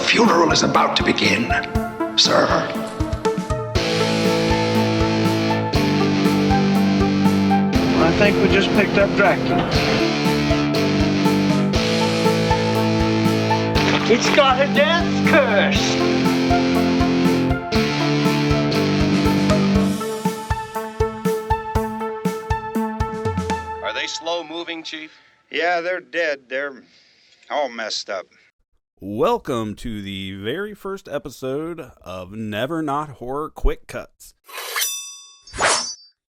funeral is about to begin, sir. I think we just picked up Dracula. It's got a death curse. Are they slow-moving, Chief? Yeah, they're dead. They're all messed up. Welcome to the very first episode of Never Not Horror Quick Cuts.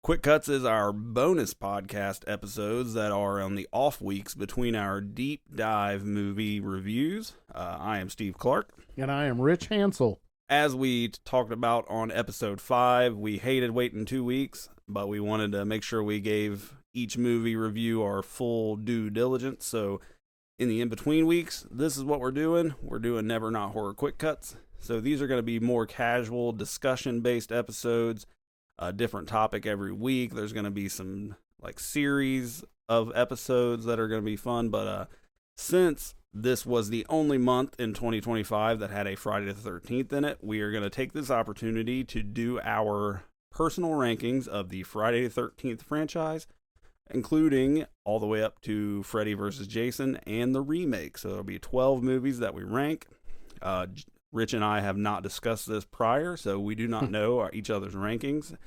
Quick Cuts is our bonus podcast episodes that are on the off weeks between our deep dive movie reviews. I am Steve Clark. And I am Rich Hansel. As we talked about on episode 5, we hated waiting 2 weeks, but we wanted to make sure we gave each movie review our full due diligence. So in the in-between weeks, this is what we're doing. We're doing Never Not Horror Quick Cuts. So these are going to be more casual, discussion-based episodes, a different topic every week. There's going to be some like series of episodes that are going to be fun. But since this was the only month in 2025 that had a Friday the 13th in it, we are going to take this opportunity to do our personal rankings of the Friday the 13th franchise, including all the way up to Freddy vs. Jason and the remake. So there'll be 12 movies that we rank. Rich and I have not discussed this prior, so we do not know each other's rankings.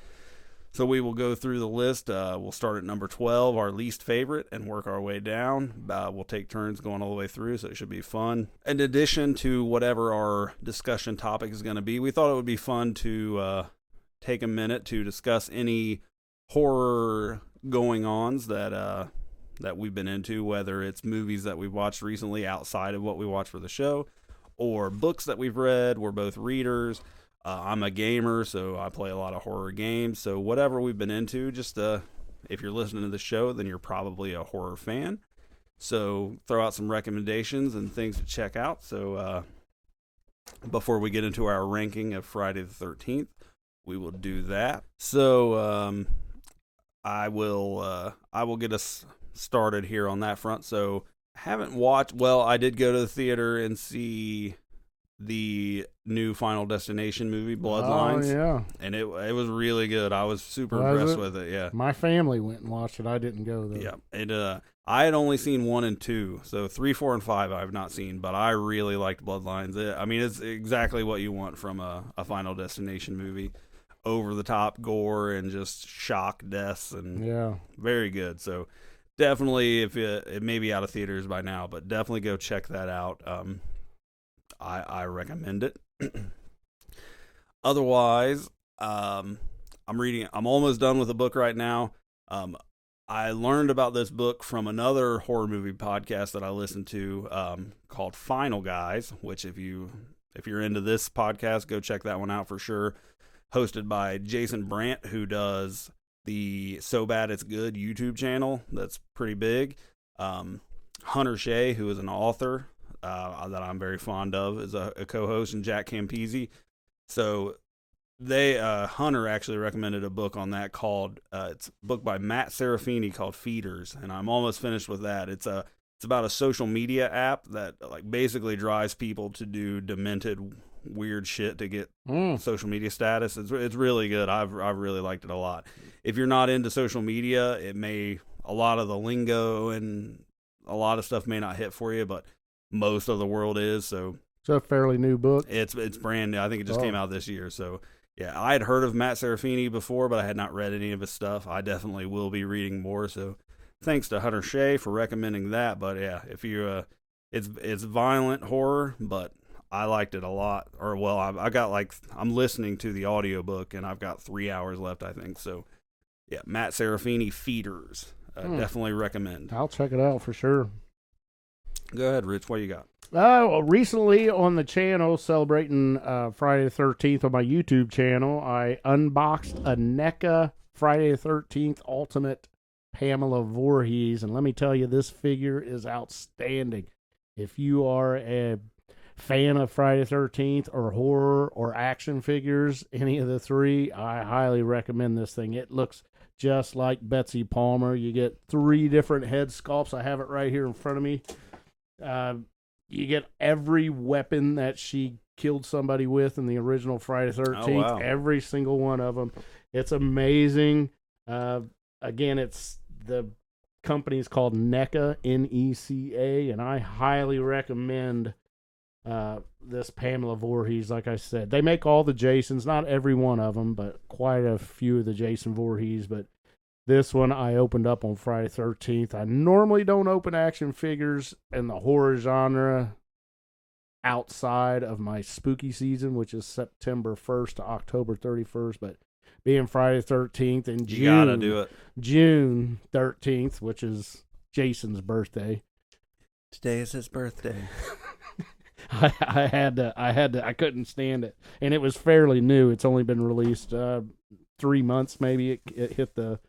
So we will go through the list. We'll start at number 12, our least favorite, and work our way down. We'll take turns going all the way through, so it should be fun. In addition to whatever our discussion topic is going to be, we thought it would be fun to take a minute to discuss any horror going-ons that we've been into, whether it's movies that we've watched recently outside of what we watch for the show, or books that we've read. We're both readers. I'm a gamer, so I play a lot of horror games. So whatever we've been into, just if you're listening to the show, then you're probably a horror fan. So throw out some recommendations and things to check out. So before we get into our ranking of Friday the 13th, we will do that. So I will get us started here on that front. So I haven't watched, well, I did go to the theater and see the new Final Destination movie, Bloodlines. Oh, yeah. And it was really good. I was super impressed with it, yeah. My family went and watched it. I didn't go, though. Yeah. And I had only seen 1 and 2, so 3, 4, and 5 I have not seen, but I really liked Bloodlines. It's exactly what you want from a Final Destination movie. Over the top gore and just shock deaths, and yeah, very good. So definitely, if it may be out of theaters by now, but definitely go check that out. I recommend it. Otherwise, I'm almost done with the book right now. I learned about this book from another horror movie podcast that I listened to, called Final Guys, which if you're into this podcast, go check that one out for sure. Hosted by Jason Brandt, who does the So Bad It's Good YouTube channel. That's pretty big. Hunter Shea, who is an author that I'm very fond of, is a co-host, and Jack Campisi. So Hunter actually recommended a book on that called, it's a book by Matt Serafini called Feeders, and I'm almost finished with that. It's about a social media app that like basically drives people to do demented weird shit to get social media status. It's really good. I've really liked it a lot. If you're not into social media, a lot of the lingo and a lot of stuff may not hit for you, but most of the world is. So it's a fairly new book. It's brand new. I think it just came out this year. So yeah, I had heard of Matt Serafini before, but I had not read any of his stuff. I definitely will be reading more. So thanks to Hunter Shea for recommending that. But yeah, if you it's violent horror, but I liked it a lot. Or, well, I'm listening to the audiobook, and I've got 3 hours left, I think. So, yeah, Matt Serafini, Feeders. Definitely recommend. I'll check it out for sure. Go ahead, Rich. What you got? Recently on the channel, celebrating Friday the 13th on my YouTube channel, I unboxed a NECA Friday the 13th Ultimate Pamela Voorhees. And let me tell you, this figure is outstanding. If you are a fan of Friday the 13th or horror or action figures, any of the three, I highly recommend this thing. It looks just like Betsy Palmer. You get 3 different head sculpts. I have it right here in front of me. You get every weapon that she killed somebody with in the original Friday the 13th. Oh, wow. Every single one of them. It's amazing. Again, it's the company's called NECA, NECA, and I highly recommend this Pamela Voorhees. Like I said, they make all the Jasons, not every one of them, but quite a few of the Jason Voorhees. But this one I opened up on Friday 13th. I normally don't open action figures in the horror genre outside of my spooky season, which is September 1st to October 31st. But being Friday 13th and You gotta do it. June 13th, which is Jason's birthday, Today is his birthday. I couldn't stand it. And it was fairly new. It's only been released 3 months, maybe it hit the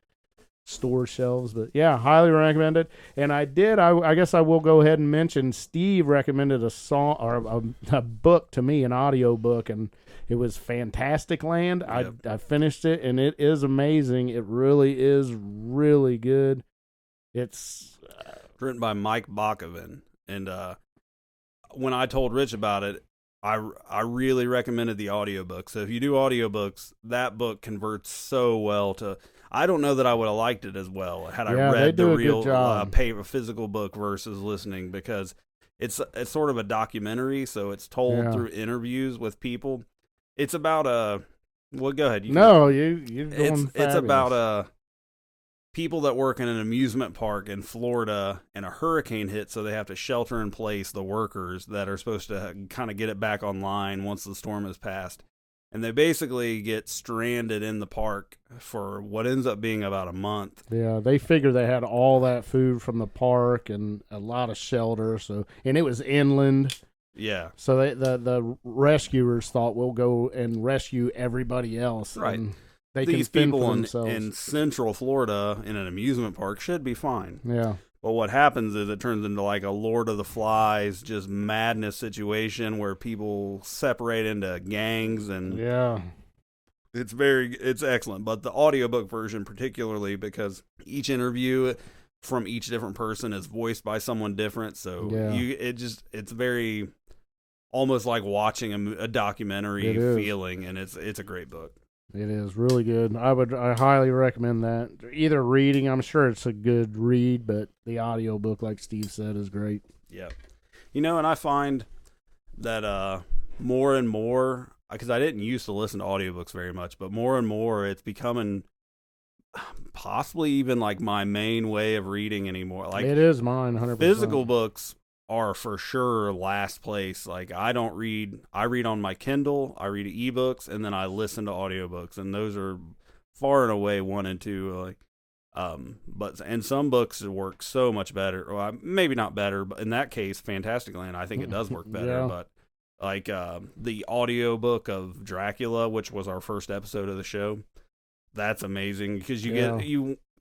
store shelves. But yeah, highly recommended. And I guess I will go ahead and mention Steve recommended a song or a book to me, an audio book, and it was Fantastic Land. Yep. I finished it, and it is amazing. It really is really good. It's Written by Mike Bakoven. And when I told Rich about it, I really recommended the audiobook. So if you do audiobooks, that book converts so well to... I don't know that I would have liked it as well had I read the real physical book versus listening, because it's sort of a documentary, so it's told through interviews with people. It's about well, go ahead. It's about people that work in an amusement park in Florida, and a hurricane hit, so they have to shelter in place the workers that are supposed to kind of get it back online once the storm has passed. And they basically get stranded in the park for what ends up being about a month. Yeah, they figure they had all that food from the park and a lot of shelter. And it was inland. Yeah. So the rescuers thought, we'll go and rescue everybody else. Right. And they These can fend people for themselves. in Central Florida in an amusement park should be fine. Yeah. But what happens is it turns into like a Lord of the Flies, just madness situation where people separate into gangs, and yeah, it's excellent. But the audiobook version particularly, because each interview from each different person is voiced by someone different, so it's very almost like watching a documentary feeling, and it's a great book. It is really good. I highly recommend that. Either reading, I'm sure it's a good read, but the audiobook, like Steve said, is great. Yeah. And I find that more and more, because I didn't used to listen to audiobooks very much, but more and more it's becoming possibly even like my main way of reading anymore. Like, it is mine, 100%. Physical books are for sure last place. Like, I read on my Kindle, I read ebooks, and then I listen to audiobooks, and those are far and away 1 and 2. But some books work so much better. Well, maybe not better, but in that case, Fantastic Land, I think it does work better. Yeah. But like the audiobook of Dracula, which was our first episode of the show, that's amazing, because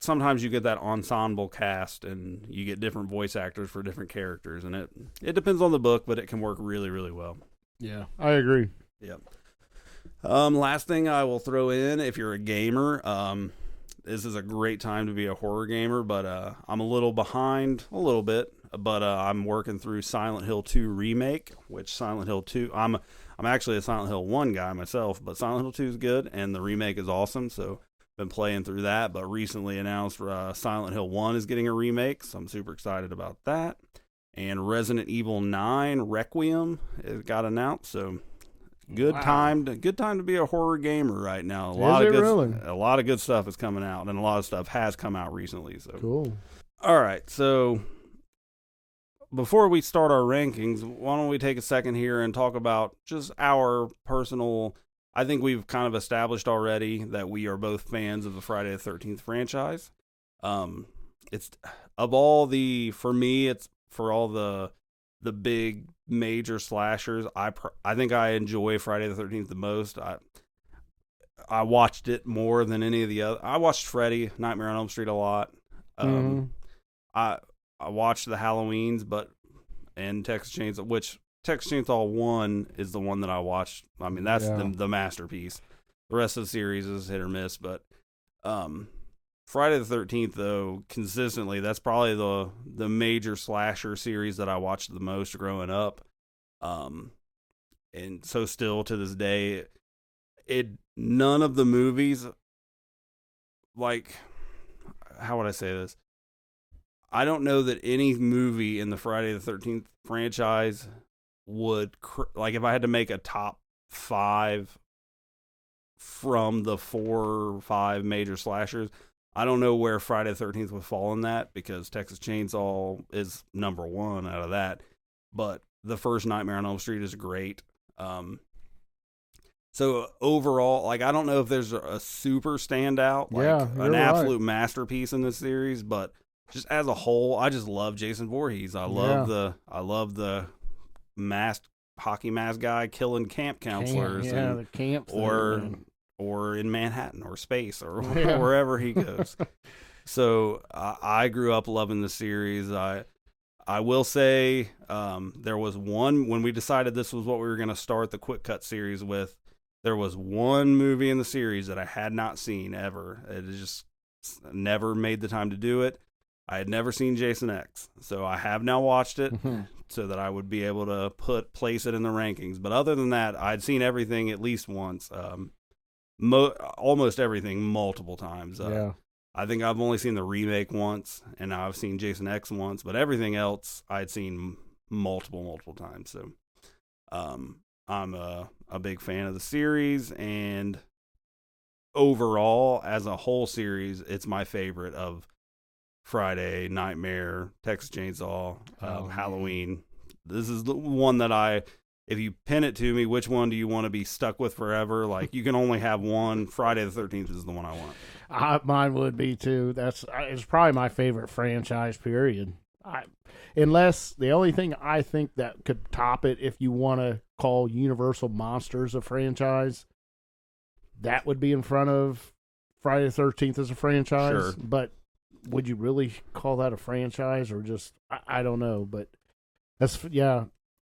sometimes you get that ensemble cast, and you get different voice actors for different characters, and it depends on the book, but it can work really, really well. Yeah, I agree. Yep. Last thing I will throw in, if you're a gamer, this is a great time to be a horror gamer, but I'm a little behind a little bit, but I'm working through Silent Hill 2 Remake, which Silent Hill 2, I'm actually a Silent Hill 1 guy myself, but Silent Hill 2 is good, and the remake is awesome, so been playing through that. But recently announced Silent Hill 1 is getting a remake, so I'm super excited about that. And Resident Evil 9 Requiem got announced, so good time to be a horror gamer right now. A lot of good stuff is coming out, and a lot of stuff has come out recently. So cool. All right, so before we start our rankings, why don't we take a second here and talk about just our personal... I think we've kind of established already that we are both fans of the Friday the 13th franchise. It's of all the, for me, it's for all the big major slashers. I think I enjoy Friday the 13th the most. I watched it more than any of the other. I watched Freddy, Nightmare on Elm Street a lot. I watched the Halloweens, and Texas Chainsaw, which Texas Chainsaw 1 is the one that I watched. I mean, that's the masterpiece. The rest of the series is hit or miss, but Friday the 13th, though, consistently, that's probably the major slasher series that I watched the most growing up. And so still to this day, none of the movies, like, how would I say this? I don't know that any movie in the Friday the 13th franchise would, like, if I had to make a top 5 from the 4 or 5 major slashers, I don't know where Friday the 13th would fall in that, because Texas Chainsaw is number 1 out of that. But the first Nightmare on Elm Street is great. So overall, like, I don't know if there's a super standout, like an absolute masterpiece in this series, but just as a whole, I just love Jason Voorhees. I love the masked hockey mask guy killing camp counselors, the camps, or in Manhattan or space or wherever he goes. So I grew up loving the series. I will say there was one, when we decided this was what we were going to start the Quick Cut series with, there was one movie in the series that I had not seen ever. It just never made the time to do it. I had never seen Jason X, so I have now watched it so that I would be able to place it in the rankings. But other than that, I'd seen everything at least once, almost everything multiple times. I think I've only seen the remake once, and I've seen Jason X once, but everything else I'd seen multiple times. So I'm a big fan of the series, and overall, as a whole series, it's my favorite of Friday, Nightmare, Texas Chainsaw, Halloween. This is the one that if you pin it to me, which one do you want to be stuck with forever? Like, you can only have one. Friday the 13th is the one I want. Mine would be too. It's probably my favorite franchise, period. Unless the only thing I think that could top it, if you want to call Universal Monsters a franchise, that would be in front of Friday the 13th as a franchise. Sure. But would you really call that a franchise, or just, I don't know. But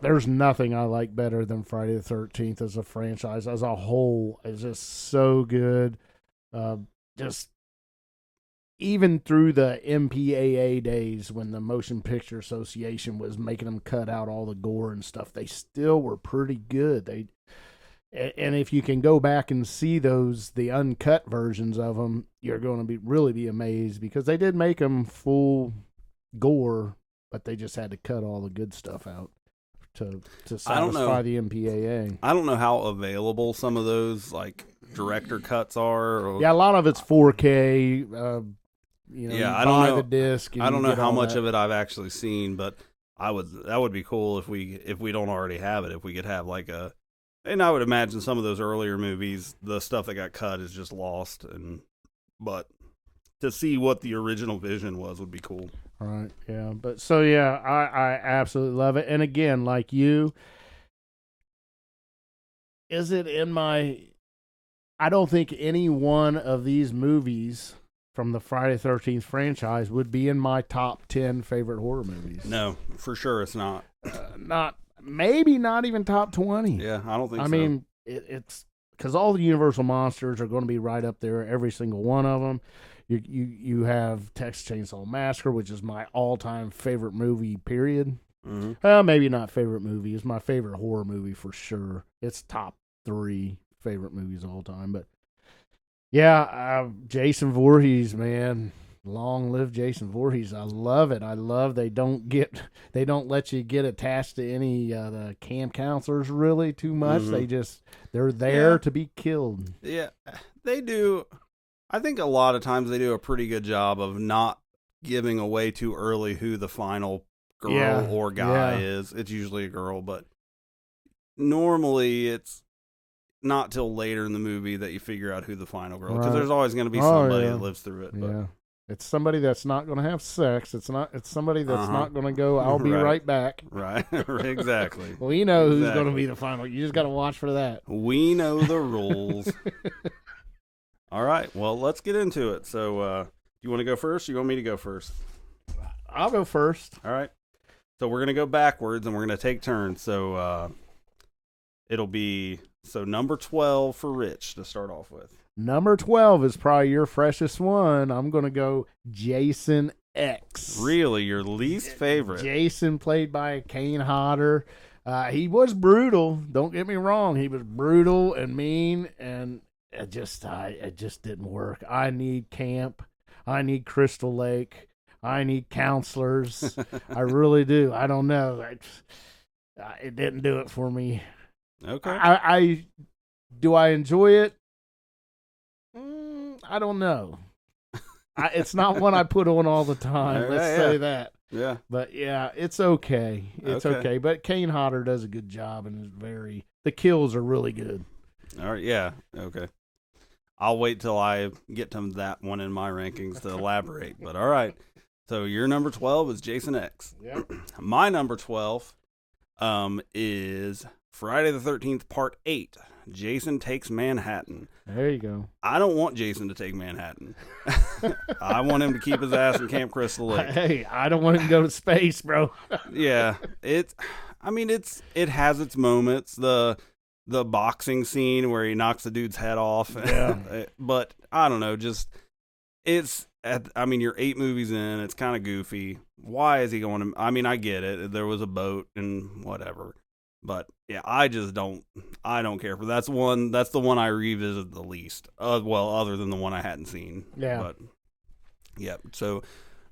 there's nothing I like better than Friday the 13th as a franchise. As a whole, it's just so good. Just even through the MPAA days, when the Motion Picture Association was making them cut out all the gore and stuff, they still were pretty good. And if you can go back and see the uncut versions of them, you're going to really be amazed, because they did make them full gore, but they just had to cut all the good stuff out to satisfy the MPAA. I don't know how available some of those, like, director cuts are. Yeah, a lot of it's 4K. I don't know the disc. I don't know how much of it I've actually seen, but that would be cool if we don't already have it. If we could have and I would imagine some of those earlier movies, the stuff that got cut is just lost, but to see what the original vision was would be cool. Right. Yeah. But so yeah, I absolutely love it. And again, like you, is it in my? I don't think any one of these movies from the Friday the 13th franchise would be in my top 10 favorite horror movies. No, for sure it's not. Maybe not even top 20. Yeah, I don't think so. I mean, it's because all the Universal Monsters are going to be right up there, every single one of them. You have Texas Chainsaw Massacre, which is my all-time favorite movie, period. Mm-hmm. Maybe not favorite movie. It's my favorite horror movie for sure. It's top 3 favorite movies all time. But yeah, Jason Voorhees, man. Long live Jason Voorhees. I love it. I love they don't let you get attached to any the camp counselors really too much. Mm-hmm. They're there to be killed. Yeah, they do. I think a lot of times they do a pretty good job of not giving away too early who the final girl or guy is. It's usually a girl, but normally it's not till later in the movie that you figure out who the final girl is, because there's always going to be somebody that lives through it. But. Yeah. It's somebody that's not going to have sex. It's somebody that's not going to go, I'll be right back. Right. Exactly. We know who's going to be the final. You just got to watch for that. We know the rules. All right. Well, let's get into it. So, you want to go first, or you want me to go first? I'll go first. All right. So we're going to go backwards, and we're going to take turns. So, it'll be So number 12 for Rich to start off with. Number 12 is probably your freshest one. I'm going to go Jason X. Really, your least favorite? Jason, played by Kane Hodder. He was brutal. Don't get me wrong. He was brutal and mean, and it just didn't work. I need camp. I need Crystal Lake. I need counselors. I really do. I don't know. It didn't do it for me. Okay. Do I enjoy it? I don't know. It's not one I put on all the time. Let's say that. Yeah. But yeah, it's okay. It's okay. But Kane Hodder does a good job and is the kills are really good. All right. Yeah. Okay. I'll wait till I get to that one in my rankings to elaborate. But all right. So your number 12 is Jason X. Yep. My number 12 is Friday the 13th, Part 8. Jason Takes Manhattan. There you go. I don't want Jason to take Manhattan. I want him to keep his ass in Camp Crystal Lake. Hey, I don't want him to go to space, bro. Yeah, it has its moments. The boxing scene where he knocks the dude's head off. Yeah. But I don't know, you're 8 movies in, it's kind of goofy. Why is he going to, I get it. There was a boat and whatever. But yeah, I don't care for that's the one I revisited the least. Other than the one I hadn't seen. Yeah. But yeah. So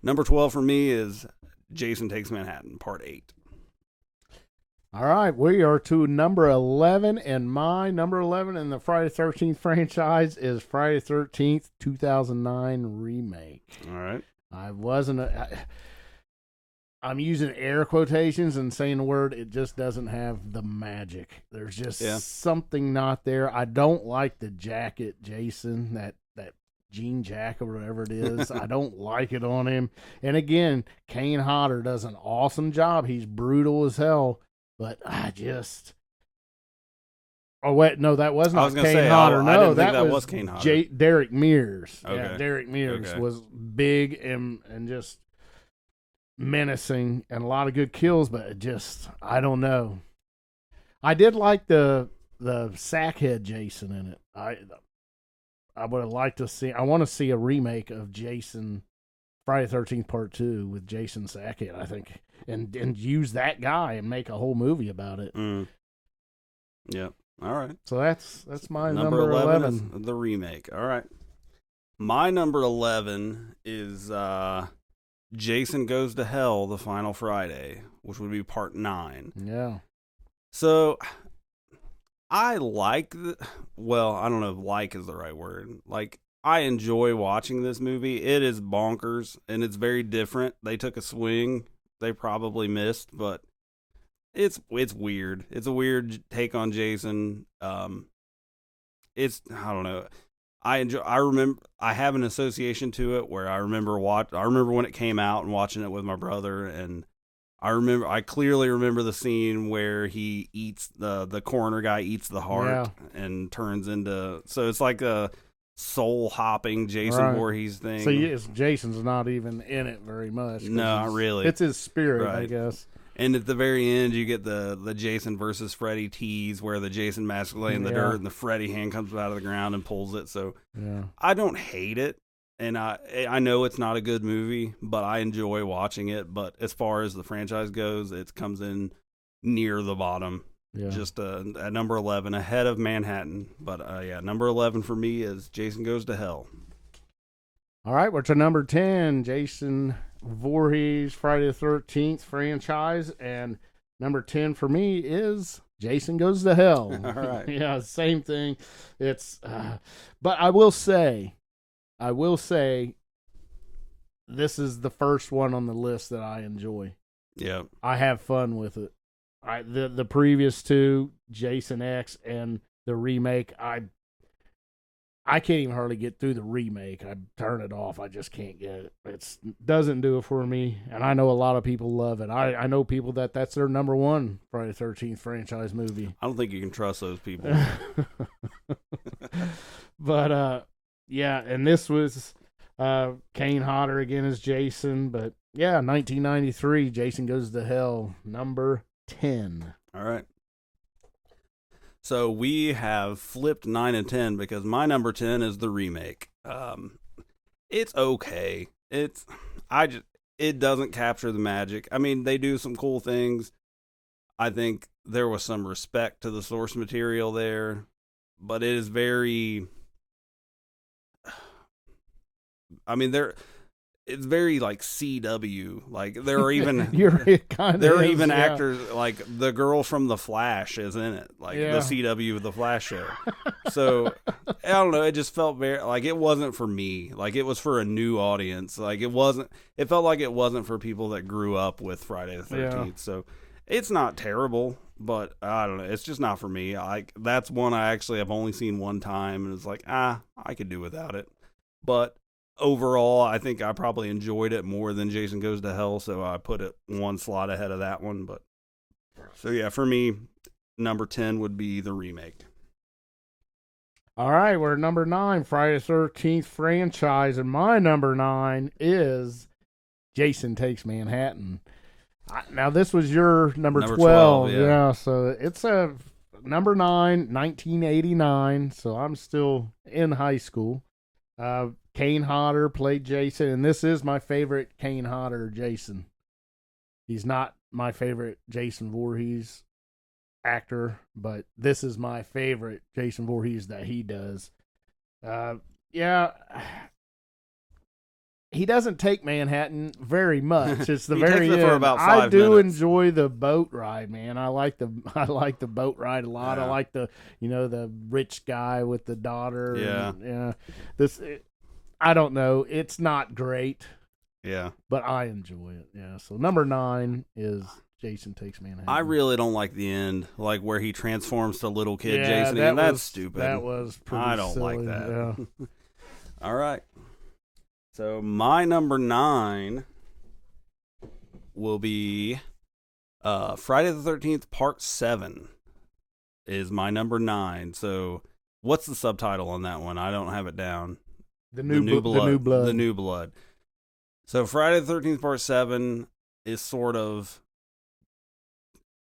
number 12 for me is Jason Takes Manhattan, Part 8. All right, we are to number 11, and my number 11 in the Friday the 13th franchise is Friday the 13th, 2009 remake. All right. I'm using air quotations and saying the word, it just doesn't have the magic. There's just something not there. I don't like the jacket, Jason, that jean jacket or whatever it is. I don't like it on him. And again, Kane Hodder does an awesome job. He's brutal as hell, but oh, wait, no, that was not Kane Hodder. No, that was Kane Hodder. Derek Mears. Okay. Yeah, Derek Mears was big and just menacing and a lot of good kills, but I don't know. I did like the Sackhead Jason in it. I would have liked to see. I want to see a remake of Jason Friday the 13th Part 2 with Jason Sackhead. I think and use that guy and make a whole movie about it. Yep. All right. So that's my number 11. Is the remake. All right. My number 11 is Jason Goes to Hell, The Final Friday, which would be Part 9. Yeah. So, I like I don't know if like is the right word. Like, I enjoy watching this movie. It is bonkers, and it's very different. They took a swing they probably missed, but it's weird. It's a weird take on Jason. I don't know. I remember I have an association to it where I remember when it came out and watching it with my brother, and I clearly remember the scene where he eats the coroner guy eats the heart and turns into, so it's like a soul hopping Jason Voorhees thing. So yes, Jason's not even in it very much. No, not really. It's his spirit, I guess. And at the very end, you get the Jason versus Freddy tease where the Jason mask lay in the dirt and the Freddy hand comes out of the ground and pulls it. So I don't hate it. And I know it's not a good movie, but I enjoy watching it. But as far as the franchise goes, it comes in near the bottom. Yeah. Just at number 11, ahead of Manhattan. But number 11 for me is Jason Goes to Hell. All right, we're to number 10, Jason Voorhees, Friday the 13th franchise. And number 10 for me is Jason Goes to Hell. All right. Yeah, same thing. It's, but I will say, this is the first one on the list that I enjoy. Yeah. I have fun with it. The previous two, Jason X and the remake, I can't even hardly get through the remake. I turn it off. I just can't get it. It doesn't do it for me, and I know a lot of people love it. I know people that's their number one Friday the 13th franchise movie. I don't think you can trust those people. But, and this was Kane Hodder again as Jason. But, 1993, Jason Goes to Hell, number 10. All right. So we have flipped 9 and 10 because my number 10 is the remake. It's okay. It doesn't capture the magic. I mean, they do some cool things. I think there was some respect to the source material there, but it is very, I mean, it's very like CW. Like there are even actors like the girl from The Flash is in it, like the CW of The Flash show. So I don't know. It just felt very like it wasn't for me. Like it was for a new audience. Like it wasn't. It felt like it wasn't for people that grew up with Friday the 13th. Yeah. So it's not terrible, but I don't know. It's just not for me. That's one I actually have only seen one time, and it's like I could do without it. But overall, I think I probably enjoyed it more than Jason Goes to Hell, so I put it one slot ahead of that one. But so yeah, for me, number 10 would be the remake. All right, we're at number 9, Friday the 13th franchise, and my number 9 is Jason Takes Manhattan. Now, this was your number 12. Yeah, so it's a number 9, 1989, so I'm still in high school. Kane Hodder played Jason, and this is my favorite Kane Hodder Jason. He's not my favorite Jason Voorhees actor, but this is my favorite Jason Voorhees that he does. He doesn't take Manhattan very much. It's the very end. For about 5 minutes. Enjoy the boat ride, man. I like the boat ride a lot. Yeah. I like the rich guy with the daughter. Yeah. I don't know. It's not great. Yeah. But I enjoy it. Yeah. So number 9 is Jason Takes Manhattan. I really don't like the end, like where he transforms to little kid Jason. That's stupid. That was pretty I don't silly. like that. Yeah. All right. So my number 9 will be Friday the 13th Part 7 is my number 9. So what's the subtitle on that one? I don't have it down. The New Blood. The New Blood. So Friday the 13th Part 7 is sort of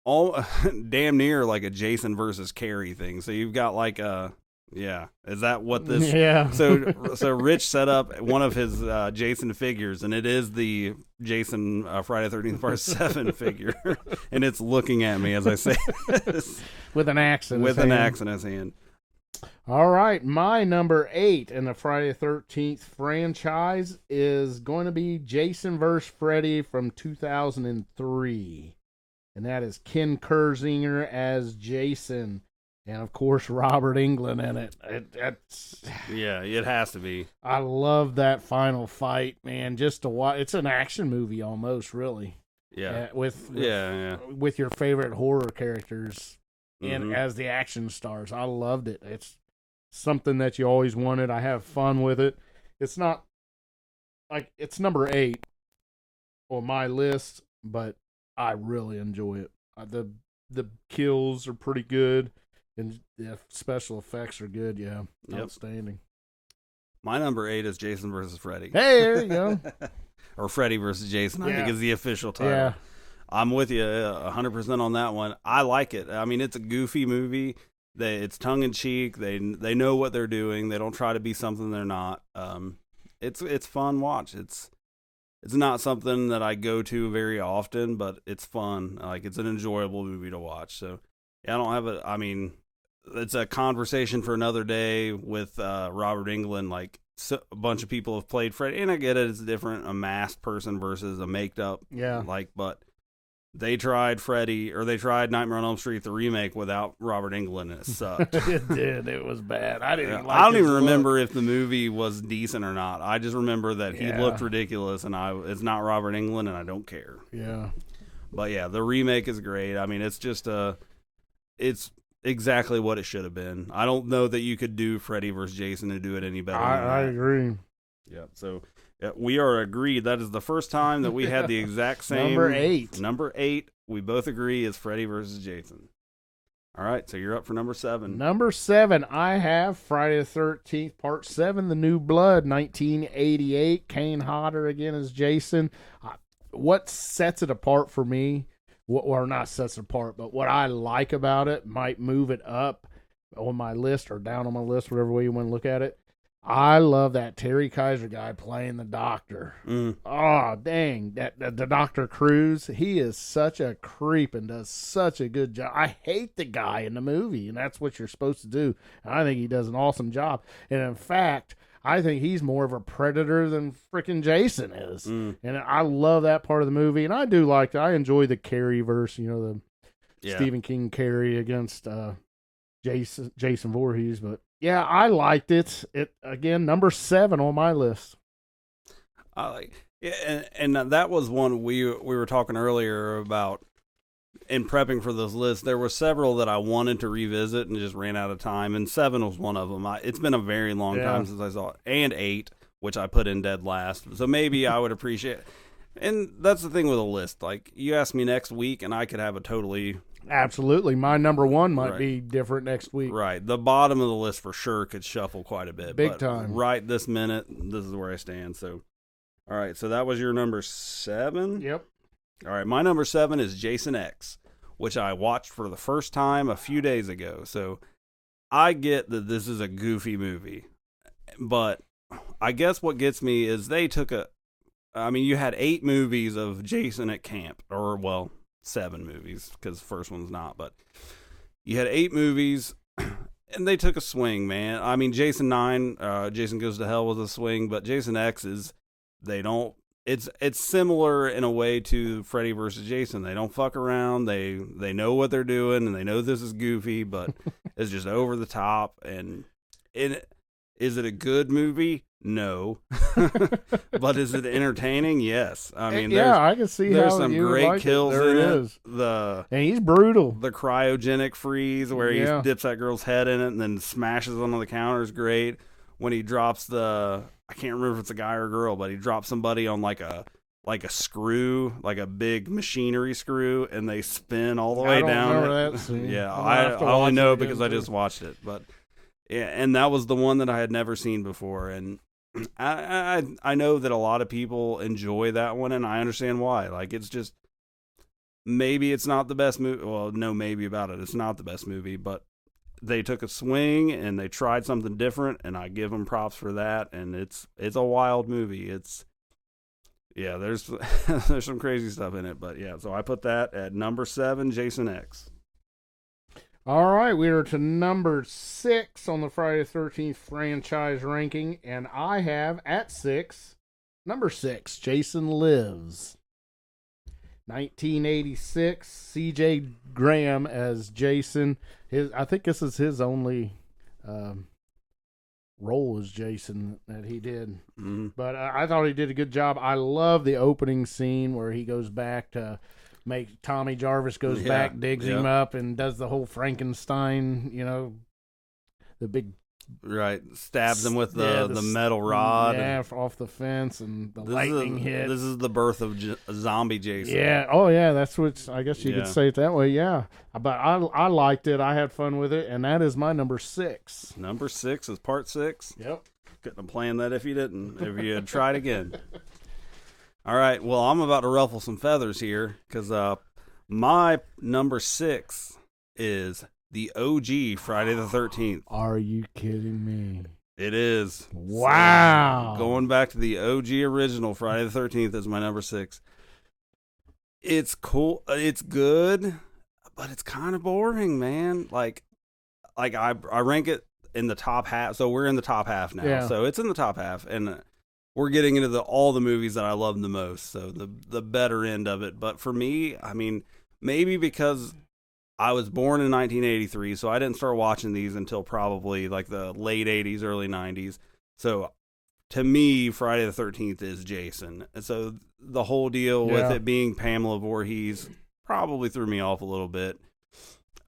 all damn near like a Jason versus Carrie thing. So you've got like a is that what this? Yeah. So Rich set up one of his Jason figures, and it is the Jason Friday the 13th Part 7 figure, and it's looking at me as I say this with an axe in his hand. All right, my number 8 in the Friday the 13th franchise is going to be Jason vs. Freddy from 2003, and that is Ken Kersinger as Jason. And, of course, Robert Englund in it. It has to be. I love that final fight, man. Just to watch. It's an action movie almost, really. Yeah. With your favorite horror characters and as the action stars. I loved it. It's something that you always wanted. I have fun with it. It's not like it's number 8 on my list, but I really enjoy it. The kills are pretty good. And the special effects are good, yeah. Yep. Outstanding. My number 8 is Jason versus Freddy. Hey, there you go. Or Freddy versus Jason, I think is the official title. Yeah. I'm with you 100% on that one. I like it. I mean, it's a goofy movie. It's tongue-in-cheek. They know what they're doing. They don't try to be something they're not. It's fun watch. It's not something that I go to very often, but it's fun. Like, it's an enjoyable movie to watch. So, yeah, I don't have it. I mean, it's a conversation for another day with Robert Englund. Like, a bunch of people have played Freddy, and I get it. It's different, a masked person versus a maked up. Yeah. Like, but they tried Nightmare on Elm Street, the remake, without Robert Englund, and it sucked. It did. It was bad. I don't even remember if the movie was decent or not. I just remember that he looked ridiculous, and it's not Robert Englund, and I don't care. Yeah. But yeah, the remake is great. I mean, it's just it's exactly what it should have been. I don't know that you could do Freddy versus Jason and do it any better. I agree. Yeah, so we are agreed. That is the first time that we had the exact same. Number 8. Number 8, we both agree, is Freddy versus Jason. All right, so you're up for number 7. Number 7, I have Friday the 13th, Part 7, The New Blood, 1988. Kane Hodder again as Jason. What sets it apart for me, or not sets it apart, but what I like about it, might move it up, on my list or down on my list, whatever way you want to look at it. I love that Terry Kaiser guy playing the doctor. Oh, dang. The Dr. Cruz, he is such a creep and does such a good job. I hate the guy in the movie, and that's what you're supposed to do. And I think he does an awesome job. And in fact, I think he's more of a predator than freaking Jason is. And I love that part of the movie. And I do like that. I enjoy the Carrie verse, the Stephen King Carrie against Jason Voorhees. But yeah, I liked it. It again, number 7 on my list. I like, and that was one we were talking earlier about in prepping for this list. There were several that I wanted to revisit and just ran out of time, and 7 was one of them. It's been a very long time since I saw it, and 8, which I put in dead last. So maybe I would appreciate. And that's the thing with a list. Like, you ask me next week, and I could have a totally. Absolutely. My number 1 might be different next week. Right. The bottom of the list for sure could shuffle quite a bit. Big time. Right this minute, this is where I stand. So, all right. So that was your number 7? Yep. All right. My number 7 is Jason X, which I watched for the first time a few days ago. So I get that this is a goofy movie. But I guess what gets me is they took you had 8 movies of Jason at camp. Or, well, 7 movies, because the first one's not, but you had 8 movies, and they took a swing, man. I mean, Jason 9, Jason Goes to Hell was a swing, but Jason X it's similar in a way to Freddy versus Jason. They don't fuck around. They know what they're doing, and they know this is goofy, but it's just over the top. And is it a good movie? No. But is it entertaining? Yes. I mean, I can see there's how some you great like kills it. There in it it. is. And he's brutal. The cryogenic freeze where he dips that girl's head in it and then smashes them on the counter is great. When he drops I can't remember if it's a guy or a girl, but he drops somebody on like a screw, like a big machinery screw, and they spin all the way down. I don't remember that scene. Yeah, I only know because I just watched it, but yeah, and that was the one that I had never seen before, and I know that a lot of people enjoy that one, and I understand why. Like, it's just, maybe it's not the best movie. Well, no, maybe about it. It's not the best movie, but they took a swing and they tried something different, and I give them props for that. And it's a wild movie. There's there's some crazy stuff in it, but yeah. So I put that at number 7, Jason X. All right, we are to number 6 on the Friday the 13th franchise ranking, and I have at number 6, Jason Lives. 1986, C.J. Graham as Jason. I think this is his only role as Jason that he did. Mm-hmm. But I thought he did a good job. I love the opening scene where he goes back to make Tommy Jarvis goes back, digs him up, and does the whole Frankenstein, the big stabs him with the metal rod. Yeah, off the fence, and the lightning hit. This is the birth of zombie Jason. Yeah, that's what I guess you could say it that way. Yeah, but I liked it. I had fun with it, and that is my number 6. Number 6 is part 6. Yep. Couldn't have planned that if you didn't. If you had tried again. All right. Well, I'm about to ruffle some feathers here because my number 6 is the OG Friday the 13th. Are you kidding me? It is. Wow. So, going back to the OG original Friday the 13th is my number 6. It's cool. It's good, but it's kind of boring, man. Like I rank it in the top half. So we're in the top half now. Yeah. So it's in the top half, and we're getting into all the movies that I love the most. So the better end of it. But for me, I mean, maybe because I was born in 1983, so I didn't start watching these until probably like the late 80s, early 90s. So to me, Friday the 13th is Jason. And so the whole deal with it being Pamela Voorhees probably threw me off a little bit.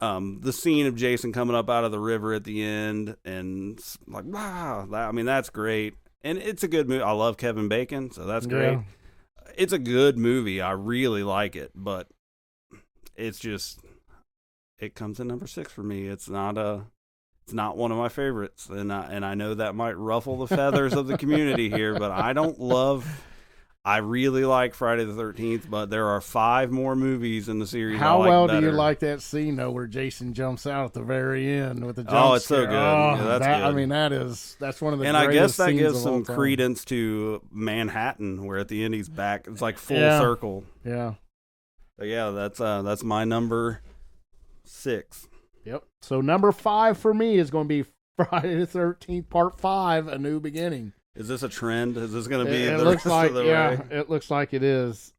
The scene of Jason coming up out of the river at the end and like, wow, that's great. And it's a good movie. I love Kevin Bacon, so that's great. Yeah. It's a good movie. I really like it, but it's just, it comes in number 6 for me. It's not one of my favorites, and I know that might ruffle the feathers of the community here, but I don't love I really like Friday the 13th, but there are 5 more movies in the series. How I like well do better. you like that scene though, where Jason jumps out at the very end with the jump Oh, it's so scare? good. Oh, Yeah, that's good. I mean, that's one of the And I guess greatest that scenes gives of all some time. credence to Manhattan, where at the end he's back. It's like full Yeah. circle. Yeah. So yeah, that's my number 6. Yep. So number 5 for me is going to be Friday the 13th, Part 5, A New Beginning. Is this a trend? Is this going to be It the looks rest like of the yeah, way? it looks like it is.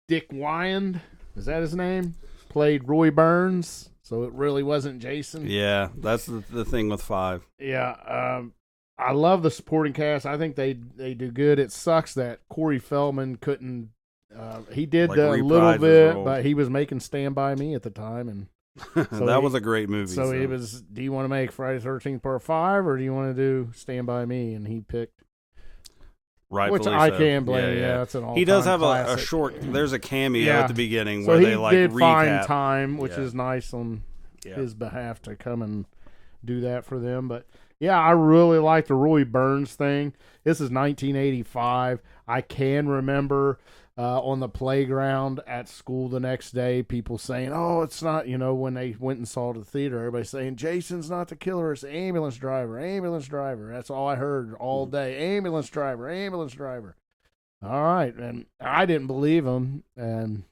Dick Wyand, is that his name? Played Roy Burns, so it really wasn't Jason. Yeah, that's the thing with 5. Yeah, I love the supporting cast. I think they do good. It sucks that Corey Feldman couldn't. He did Like a reprise little his bit, role. but he was making Stand By Me at the time, and So that he- was a great movie. so it was. Do you want to make Friday the 13th Part 5, or do you want to do Stand By Me? And he picked, rightfully which I so. can't blame. Yeah, it's an all. He does have a short. There's a cameo Yeah. at the beginning So where he they like did find recap. time, which Yeah. is nice on Yeah. his behalf to come and do that for them. But yeah, I really like the Roy Burns thing. This is 1985. I can remember on the playground at school the next day, people saying, "Oh, it's not." You know, when they went and saw the theater, everybody saying, "Jason's not the killer. It's the ambulance driver. Ambulance driver." That's all I heard all day. Ambulance driver. Ambulance driver. All right, and I didn't believe him, and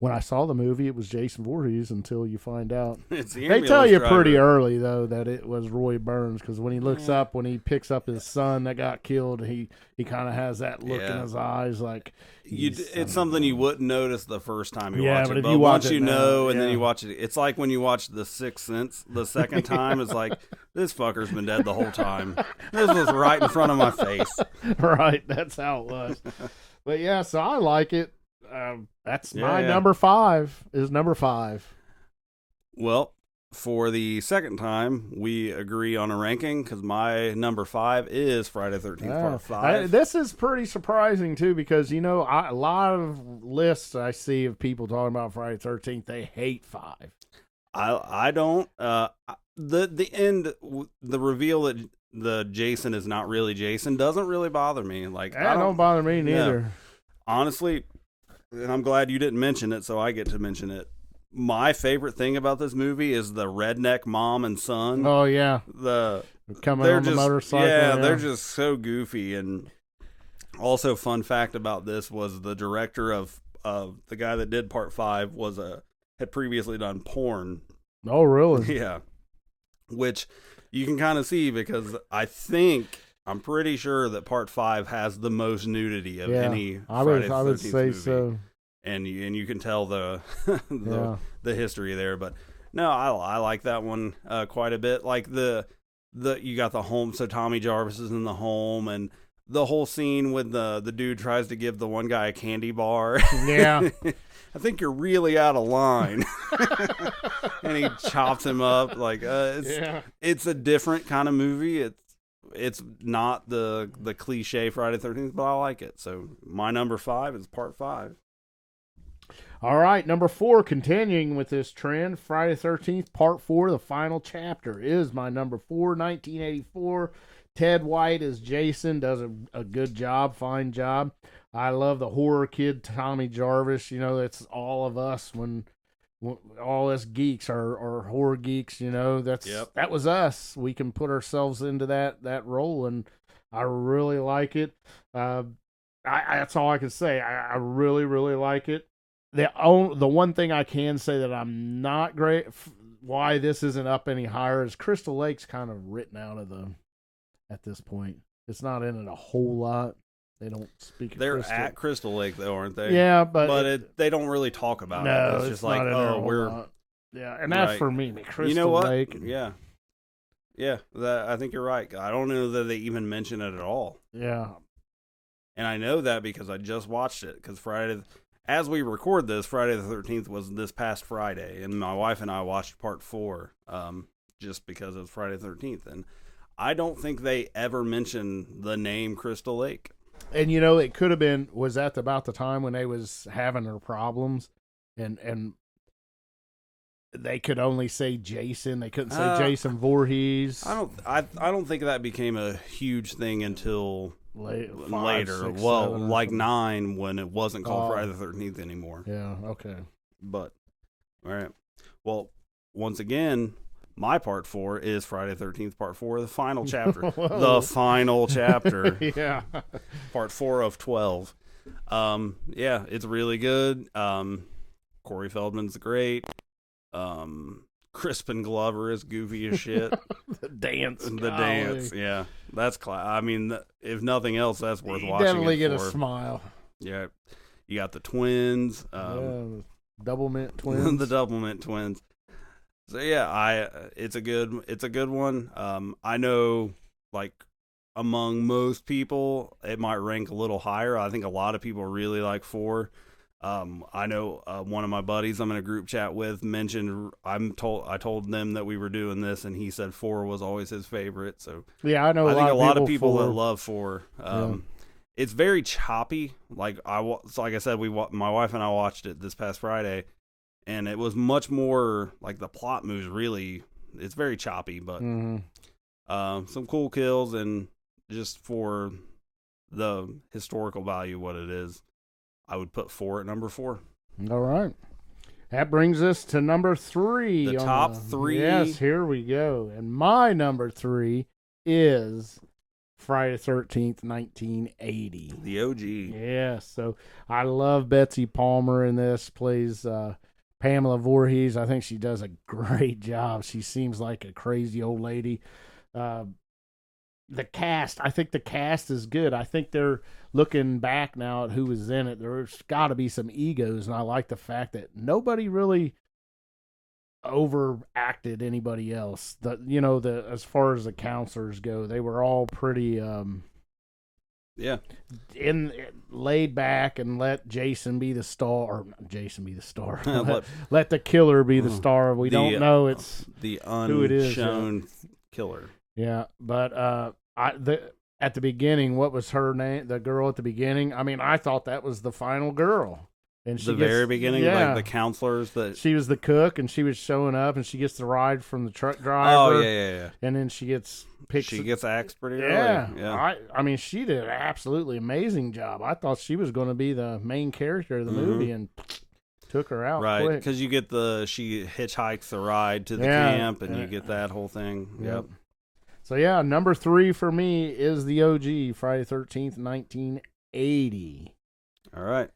when I saw the movie, it was Jason Voorhees until you find out. It's the They tell ambulance you driver. pretty early, though, that it was Roy Burns, because when he looks up, when he picks up his son that got killed, he kind of has that look in Yeah. his eyes like It's something you wouldn't notice the first time you Yeah, watch but it. if But you watch once it you now, know, and then yeah. you watch it, it's like when you watch The Sixth Sense the second time. It's like, this fucker's been dead the whole time. This was right in front of my face. right. That's how it was. But yeah, so I like it. That's my Yeah. number 5 is number 5. Well, for the second time, we agree on a ranking because my number 5 is Friday the 13th Part 5. This is pretty surprising too, because a lot of lists I see of people talking about Friday the 13th, they hate 5. I don't. The end, the reveal that the Jason is not really Jason doesn't really bother me. Like, That don't bother me neither. Honestly, and I'm glad you didn't mention it, so I get to mention it. My favorite thing about this movie is the redneck mom and son. Oh yeah, coming They're on the just motorcycle. yeah, they're just so goofy. And also, fun fact about this was the director of the guy that did Part 5 had previously done porn. Oh really? Yeah, which you can kind of see because I'm pretty sure that Part 5 has the most nudity of any I Friday would the 13th say movie. so. And you can tell the Yeah. the history there. But no, I like that one quite a bit. Like the you got the home, so Tommy Jarvis is in the home, and the whole scene when the dude tries to give the one guy a candy bar. Yeah. I think you're really out of line. And he chops him up like it's a different kind of movie. It's not the cliche Friday the 13th, but I like it. So my number 5 is Part 5. All right, number 4, continuing with this trend, Friday the 13th, Part 4, the final chapter, is my number 4, 1984. Ted White as Jason does a good job, fine job. I love the horror kid, Tommy Jarvis. That's all of us when all us geeks are horror geeks. That was us. We can put ourselves into that role, and I really like it. That's all I can say. I really, really like it. The one thing I can say that I'm not great why this isn't up any higher is Crystal Lake's kind of written out of at this point. It's not in it a whole lot. They don't speak of They're Crystal. at Crystal Lake though, aren't they? Yeah, but they don't really talk about no, it. It's just like, not in there a oh, whole we're lot. Yeah, and that's right. for me. Crystal you know what? Lake. Yeah. I think you're right. I don't know that they even mention it at all. Yeah. And I know that because I just watched it. Because as we record this, Friday the 13th was this past Friday, and my wife and I watched Part 4, just because it was Friday the 13th, and I don't think they ever mention the name Crystal Lake. And it could have been at about the time when they was having their problems, and they could only say Jason. They couldn't say Jason Voorhees. I don't think that became a huge thing until later. 6, Well, 7 or like something. 9 when it wasn't called Oh. Friday the 13th anymore. Yeah. Okay. But all right. Well, once again, my part 4 is Friday the 13th part 4, the final chapter. Whoa. The final chapter. Yeah. Part 4 of 12. Yeah, it's really good. Corey Feldman's great. Crispin Glover is goofy as shit. The dance. The dance, yeah, that's I mean, if nothing else, that's worth You watching. definitely it get a for. smile. Yeah, you got the twins, The double mint twins. the Doublemint twins. So yeah, it's a good one. I know, like, among most people, it might rank a little higher. I think a lot of people really like 4. I know one of my buddies I'm in a group chat with mentioned I told them that we were doing this, and he said 4 was always his favorite. So Yeah, I know. I think a lot of people for- that love 4. It's very choppy. Like like I said, my wife and I watched it this past Friday, and it was much more like the plot moves. Really, it's very choppy, but Mhm. some cool kills, and just for the historical value, what it is, I would put 4 at number 4. All right. That brings us to number 3. The on top 3. Yes, here we go. And my number 3 is Friday the 13th, 1980. The OG. Yes, so I love Betsy Palmer in this. Plays Pamela Voorhees. I think she does a great job. She seems like a crazy old lady. The cast, I think the cast is good. I think they're looking back now at who was in it. There's got to be some egos, and I like the fact that nobody really overacted anybody else. As far as the counselors go, they were all pretty Yeah. laid back and let Jason be the star, or not Jason be the star. Let- let the killer be the star. We don't know it's the who it is, unshown killer. yeah, but at the beginning, what was her name? The girl at the beginning. I mean, I thought that was the final girl, and The very beginning, yeah. like the counselors that. She was the cook, and she was showing up, and she gets the ride from the truck driver. Oh yeah. And then she gets picked. She gets axed pretty yeah, early. Yeah. I mean, she did an absolutely amazing job. I thought she was going to be the main character of the movie, and took her out Right, quick. because you get she hitchhikes the ride to the Yeah. camp, and you get that whole thing. Yep. So yeah, number 3 for me is the OG, Friday 13th, 1980. All right.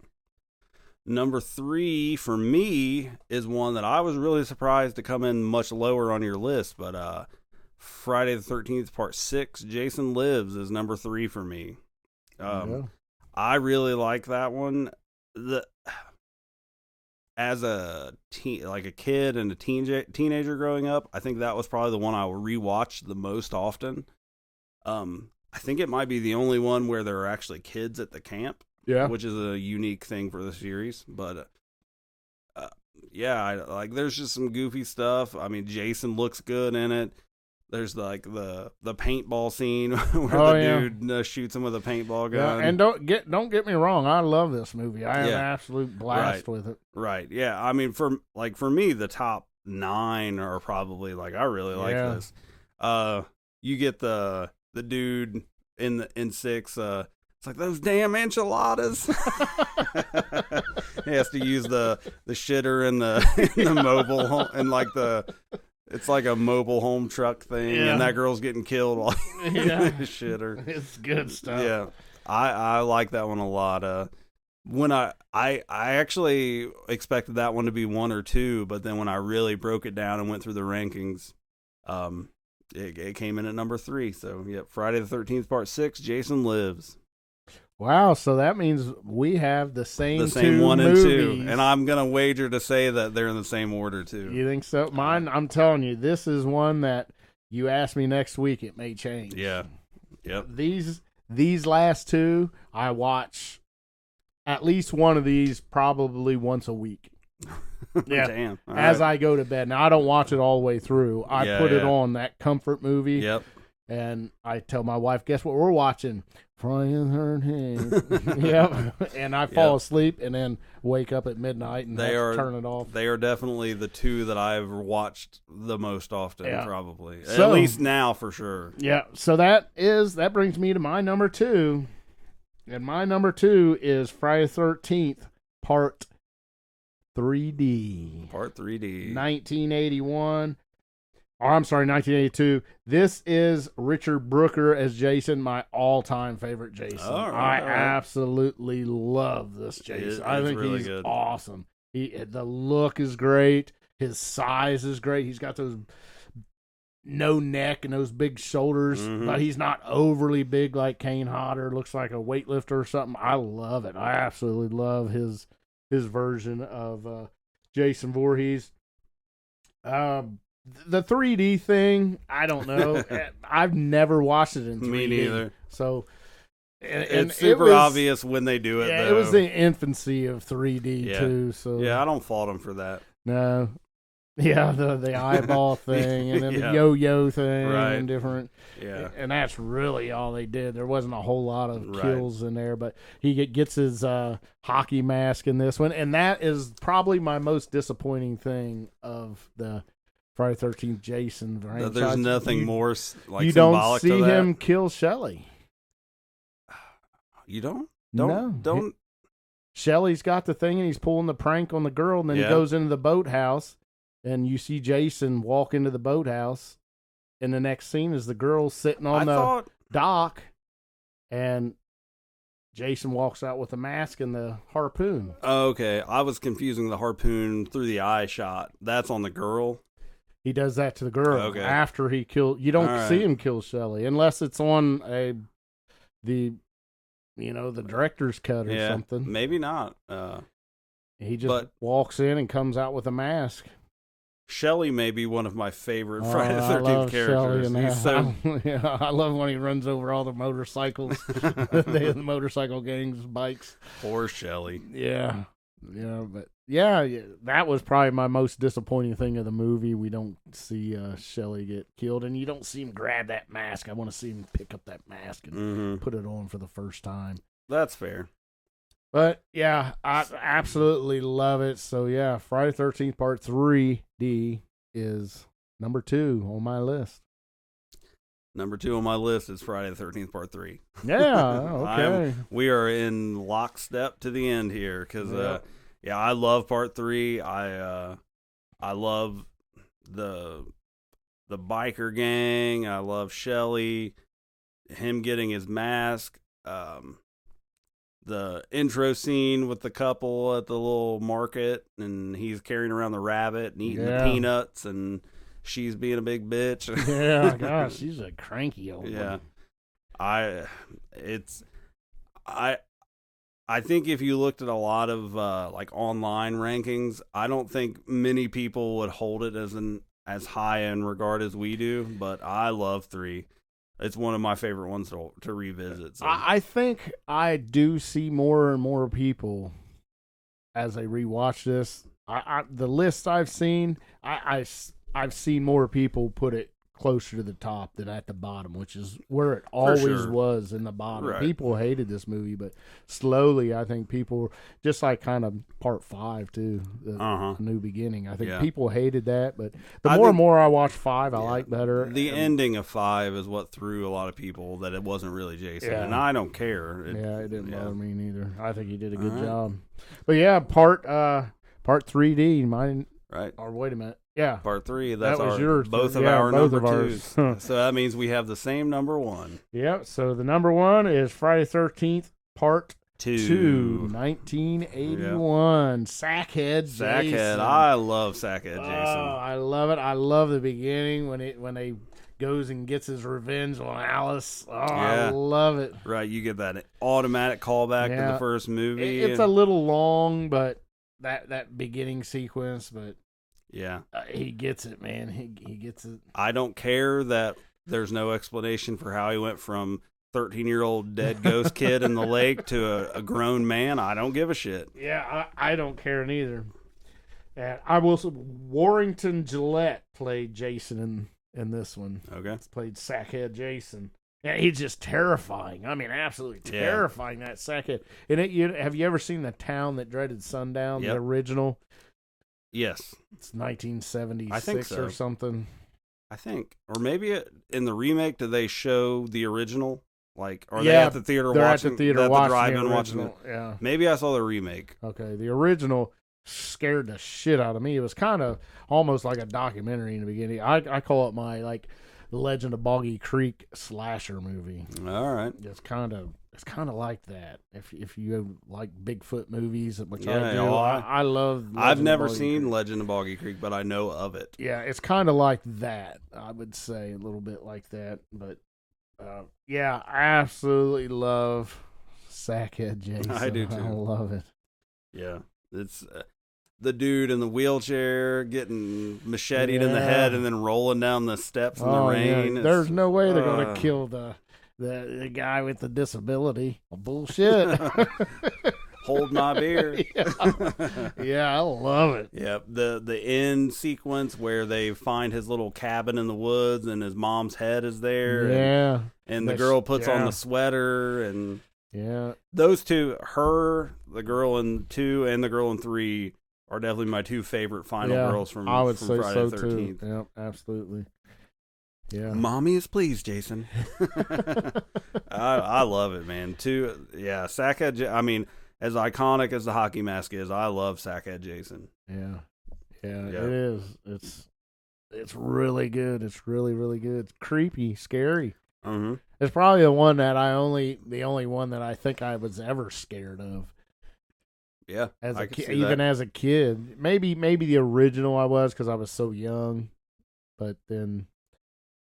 Number 3 for me is one that I was really surprised to come in much lower on your list, but Friday the 13th, Part 6, Jason Lives is number 3 for me. Yeah. I really like that one. As a kid and a teenager growing up, I think that was probably the one I rewatched the most often. I think it might be the only one where there are actually kids at the camp, Yeah. which is a unique thing for the series. But yeah, there's just some goofy stuff. I mean, Jason looks good in it. There's like the paintball scene where dude shoots him with a paintball gun. Yeah, and don't get me wrong, I love this movie. I have an absolute blast with it. Right. Yeah. I mean, for me, the top 9 are probably I really like this. You get the dude in 6. It's like those damn enchiladas. He has to use the shitter in the mobile home, and it's like a mobile home truck thing, and that girl's getting killed while he's in the shitter. It's good stuff. Yeah, I like that one a lot. When I actually expected that one to be 1 or 2, but then when I really broke it down and went through the rankings, it came in at number 3. So yeah, Friday the 13th, Part 6, Jason Lives. Wow, so that means we have the same 1 and movies. 2, and I'm gonna wager to say that they're in the same order too. You think so? Mine, I'm telling you, this is one that you ask me next week, it may change. Yeah. Yep. These last 2, I watch at least one of these probably once a week. Yeah. Damn. All As right. I go to bed. Now I don't watch it all the way through. I put it on that comfort movie. Yep. And I tell my wife, guess what we're watching? Friday the 13th. Yep. And I fall asleep and then wake up at midnight and turn it off. They are definitely the two that I've watched the most often, probably. So, at least now, for sure. Yeah. So that brings me to my number 2. And my number 2 is Friday the 13th, Part 3D. Part 3D. 1981. Oh, I'm sorry, 1982. This is Richard Brooker as Jason, my all-time favorite Jason. I absolutely love this Jason. I think really he's good. Awesome. The look is great. His size is great. He's got those no neck and those big shoulders, but he's not overly big like Kane Hodder. Looks like a weightlifter or something. I love it. I absolutely love his version of Jason Voorhees. The 3D thing, I don't know. I've never watched it in 3D. Me neither. So, it's super obvious when they do it. Yeah, though. It was the infancy of 3D too. So yeah, I don't fault them for that. No, yeah, the eyeball thing and then the yo-yo thing and different. Yeah, and that's really all they did. There wasn't a whole lot of kills in there, but he gets his hockey mask in this one, and that is probably my most disappointing thing of the Friday the 13th Jason franchise. There's nothing more like you symbolic don't see to that. him kill Shelley. You don't? No. Don't. Shelley's got the thing and he's pulling the prank on the girl, and then he goes into the boathouse, and you see Jason walk into the boathouse, and the next scene is the girl sitting on the dock, and Jason walks out with a mask and the harpoon. Okay, I was confusing the harpoon through the eye shot. That's on the girl. He does that to the girl after he killed. You don't see him kill Shelley unless it's on the director's cut or something. Maybe not. He just walks in and comes out with a mask. Shelley may be one of my favorite Friday the 13th characters. I love when he runs over all the motorcycles, the motorcycle gangs, bikes. Poor Shelley. Yeah, but that was probably my most disappointing thing of the movie. We don't see Shelley get killed, and you don't see him grab that mask. I want to see him pick up that mask and put it on for the first time. That's fair. But yeah, I absolutely love it. So yeah, Friday the 13th Part 3D is number 2 on my list. Number 2 on my list is Friday the 13th Part 3. Yeah, okay. We are in lockstep to the end here because I love Part 3. I love the biker gang. I love Shelley. Him getting his mask. The intro scene with the couple at the little market, and he's carrying around the rabbit and eating the peanuts, and she's being a big bitch. Yeah, gosh, she's a cranky old one. I think if you looked at a lot of like online rankings, I don't think many people would hold it as high in regard as we do, but I love 3. It's one of my favorite ones to revisit. So. I think I do see more and more people as they rewatch this. The list I've seen, I've seen more people put it closer to the top than at the bottom, which is where it always was in the bottom. Right. People hated this movie, but slowly I think people, just like kind of Part 5 too, the New Beginning. I think people hated that, but the more and more I watch 5, I like better. The ending of 5 is what threw a lot of people that it wasn't really Jason, and I don't care. It didn't bother me neither. I think he did a good job. But yeah, Part 3D, mine. Right. Or wait a minute. Yeah. Part 3. That's that was yours. Both of our number 2s. So that means we have the same number 1. Yep. So the number 1 is Friday the 13th, Part 2, 1981. Sackhead Jason. I love Sackhead Jason. I love it. I love the beginning when they goes and gets his revenge on Alice. I love it. Right. You get that automatic callback to the first movie. It's a little long, but that beginning sequence, but he gets it, man. He gets it. I don't care that there's no explanation for how he went from 13-year-old dead ghost kid in the lake to a grown man. I don't give a shit. Yeah, I don't care neither. And I will say Warrington Gillette played Jason in this one. Okay. He's played Sackhead Jason. Yeah, he's just terrifying. I mean, absolutely terrifying, that Sackhead. And have you ever seen The Town That Dreaded Sundown, Yep. the original? Yes. It's 1976 I think so. or something. I think. Or maybe in the remake, do they show the original? Like, are they Yeah, at the theater They're watching? at the theater at watching drive-in the watching original. it? Yeah. Maybe I saw the remake. Okay, the original scared the shit out of me. It was kind of almost like a documentary in the beginning. I call it my like The Legend of Boggy Creek slasher movie. All right. It's kind of like that. If you like Bigfoot movies, which Yeah, I do, oh, I love. I've Legend of never Boggy seen Creek. Legend of Boggy Creek, but I know of it. Yeah, it's kind of like that. I would say a little bit like that, but yeah, I absolutely love Sackhead Jason. I do too. I love it. Yeah. It's the dude in the wheelchair getting macheted in the Yeah. head and then rolling down the steps in the rain. Yeah. There's no way they're uh, gonna kill the guy with the disability. Bullshit. Hold my beer. Yeah, I love it. Yep. The end sequence where they find his little cabin in the woods and his mom's head is there. Yeah. And the That's- girl puts on yeah. the sweater, and Yeah. those two, the girl in 2 and the girl in 3, are definitely my 2 favorite final Yeah, girls from, I would from say Friday so the too. 13th. Yep, absolutely. Yeah. Mommy is pleased, Jason. I love it, man. Sackhead. I mean, as iconic as the hockey mask is, I love Sackhead Jason. Yeah. Yeah, Yeah. it is. It's really good. It's really, really good. It's creepy, scary. Mm-hmm. It's probably the only one that I think I was ever scared of. Yeah, As I a can kid, see even that. as a kid, maybe the original I was because I was so young, but then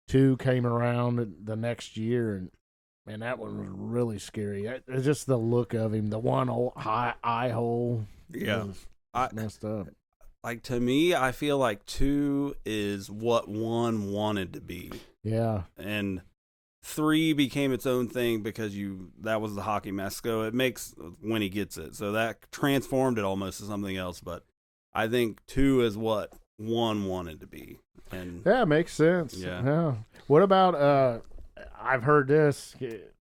2 came around the next year, and man, that one was really scary. It's just the look of him, the one eye hole, Yeah. was I- messed up. Like, to me, I feel like 2 is what 1 wanted to be, Yeah, and 3 became its own thing because that was the hockey mask. So it makes when he gets it. So that transformed it almost to something else. But I think 2 is what 1 wanted to be. And yeah, makes sense. Yeah. What about I've heard this.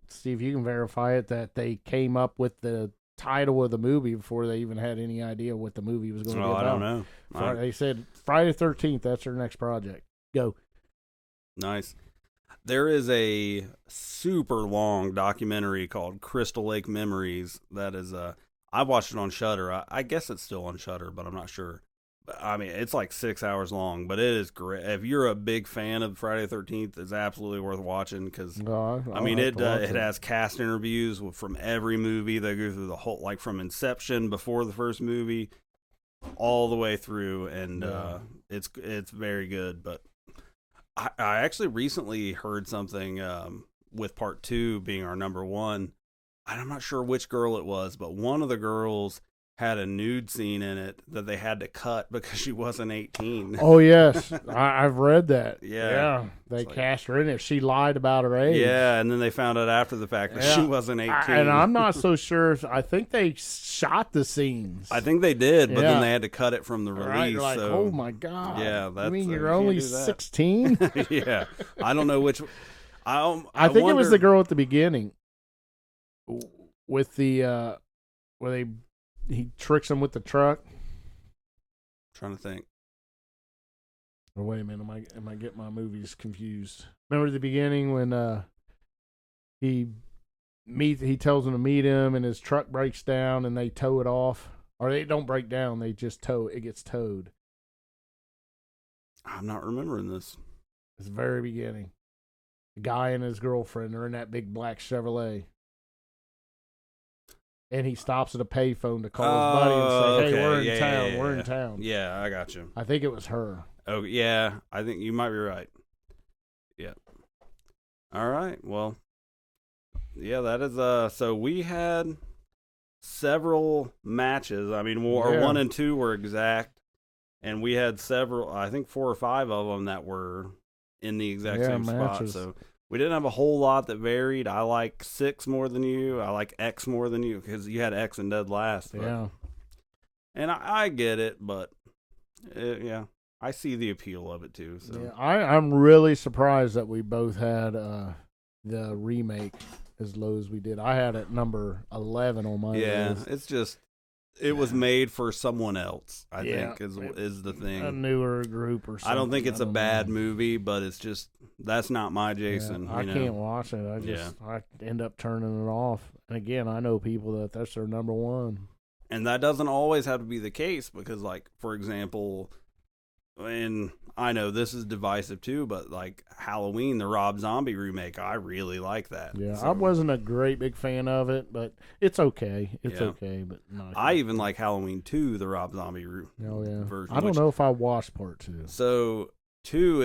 See if you can verify it, that they came up with the title of the movie before they even had any idea what the movie was going to be about. I don't know. They said Friday the 13th. That's their next project. Go. Nice. There is a super long documentary called Crystal Lake Memories that is I watched it on Shudder. I guess it's still on Shudder, but I'm not sure. But, I mean, it's like 6 hours long, but it is great. If you're a big fan of Friday the 13th, it's absolutely worth watching because I mean it has cast interviews from every movie. They go through the whole, like from Inception before the first movie all the way through, and it's very good. But I actually recently heard something with part 2 being our number 1. I'm not sure which girl it was, but one of the girls had a nude scene in it that they had to cut because she wasn't 18. Oh yes, I've read that. Yeah. They It's like- cast her in it. She lied about her age. Yeah, and then they found out after the fact that she Yeah. wasn't 18. And I'm not so sure. I think they shot the scenes. I think they did, but Yeah. then they had to cut it from the release. Right, you're like, so oh my god. Yeah, I that's mean, you you're can't only do that. 16. yeah, I don't know which. I think it was wonder- the girl at the beginning with the where he tricks him with the truck. Trying to think. Oh, wait a minute, am I getting my movies confused? Remember the beginning when he tells him to meet him and his truck breaks down and they tow it off, or they don't break down, they just tow it. Gets towed. I'm not remembering this. It's the very beginning. The guy and his girlfriend are in that big black Chevrolet. And he stops at a payphone to call his buddy and say, hey, okay. we're in Yeah, town. yeah, We're yeah. in town. Yeah, I got you. I think it was her. Oh, yeah, I think you might be right. Yeah. All right. Well, yeah, that is so we had several matches. I mean, our Yeah. 1 and 2 were exact, and we had several, I think 4 or 5 of them that were in the exact same matches. spot. So we didn't have a whole lot that varied. I like 6 more than you. I like X more than you because you had X and dead last. But, Yeah. and I get it, but yeah. I see the appeal of it too. So Yeah, I'm really surprised that we both had the remake as low as we did. I had it number 11 on my list. it's just it was made for someone else. I Yeah. think is the thing. A newer group or something. I don't think it's a don't bad know. movie, but it's just that's not my Yeah, Jason. I you know? can't watch it. I end up turning it off. And again, I know people that's their number one. And that doesn't always have to be the case because, like, for example, and I know this is divisive too, but like Halloween, the Rob Zombie remake, I really like that. Yeah, So, I wasn't a great big fan of it, but it's okay. It's Yeah. okay, but not. I even like Halloween 2, the Rob Zombie Oh yeah. version. I don't which- know if I watched part 2. So 2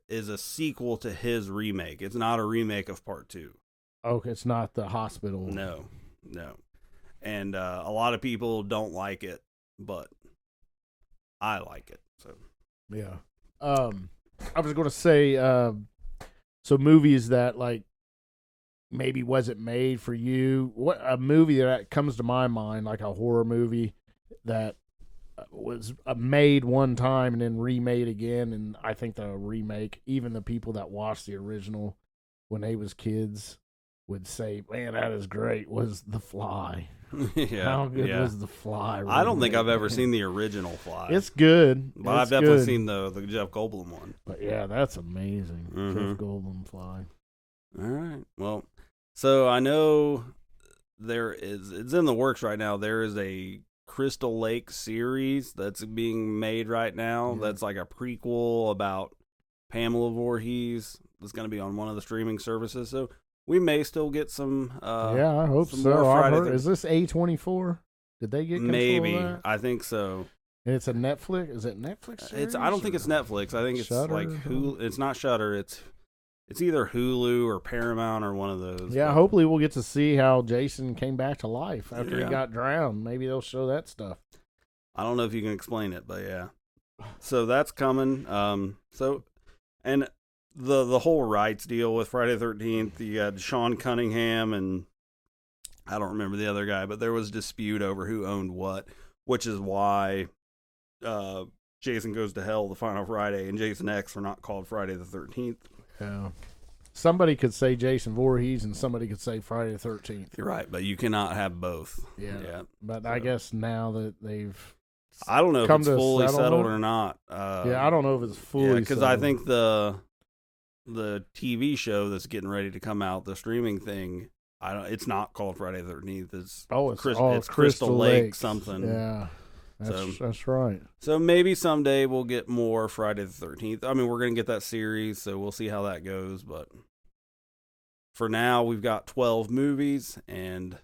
is a sequel to his remake. It's not a remake of part 2. Okay, it's not the hospital. No. And a lot of people don't like it, but I like it. So Yeah. I was going to say, so movies that like maybe wasn't made for you. What a movie that comes to my mind, like a horror movie that was made one time and then remade again. And I think the remake, even the people that watched the original when they was kids would say, "Man, that is great." Was The Fly? yeah. How good yeah. was The Fly? I don't think remake? I've ever seen the original Fly. It's good, but I've It's definitely good. seen the Jeff Goldblum one. But yeah, that's amazing. Mhm. Jeff Goldblum Fly. All right. Well, so I know it's in the works right now. There is a Crystal Lake series that's being made right now. Yeah. That's like a prequel about Pamela Voorhees. That's going to be on one of the streaming services. So we may still get some. Yeah, I hope some so. more I've Friday heard, the- is this A24? Did they get control maybe. of that? I think so. And it's a Netflix. Is it Netflix? It's. I don't think it's Netflix. I think it's Shudder like or Hulu. It's not Shudder. It's either Hulu or Paramount or one of those. Yeah, but- hopefully we'll get to see how Jason came back to life after Yeah. he got drowned. Maybe they'll show that stuff. I don't know if you can explain it, but yeah. So that's coming. So, and the whole rights deal with Friday the 13th, you got Sean Cunningham and I don't remember the other guy, but there was a dispute over who owned what, which is why Jason Goes to Hell, the final Friday, and Jason X are not called Friday the 13th. Yeah. Somebody could say Jason Voorhees and somebody could say Friday the 13th. You're right, but you cannot have both. Yeah. But I guess now that they've I don't know if Come it's to a fully settled settlement? or not. yeah, I don't know if it's fully because I settled. think the TV show that's getting ready to come out, the streaming thing, it's not called Friday the 13th. It's it's Crystal Lake Lakes. something. Yeah. That's right. So maybe someday we'll get more Friday the 13th. I mean, we're going to get that series, so we'll see how that goes. But for now, we've got 12 movies, and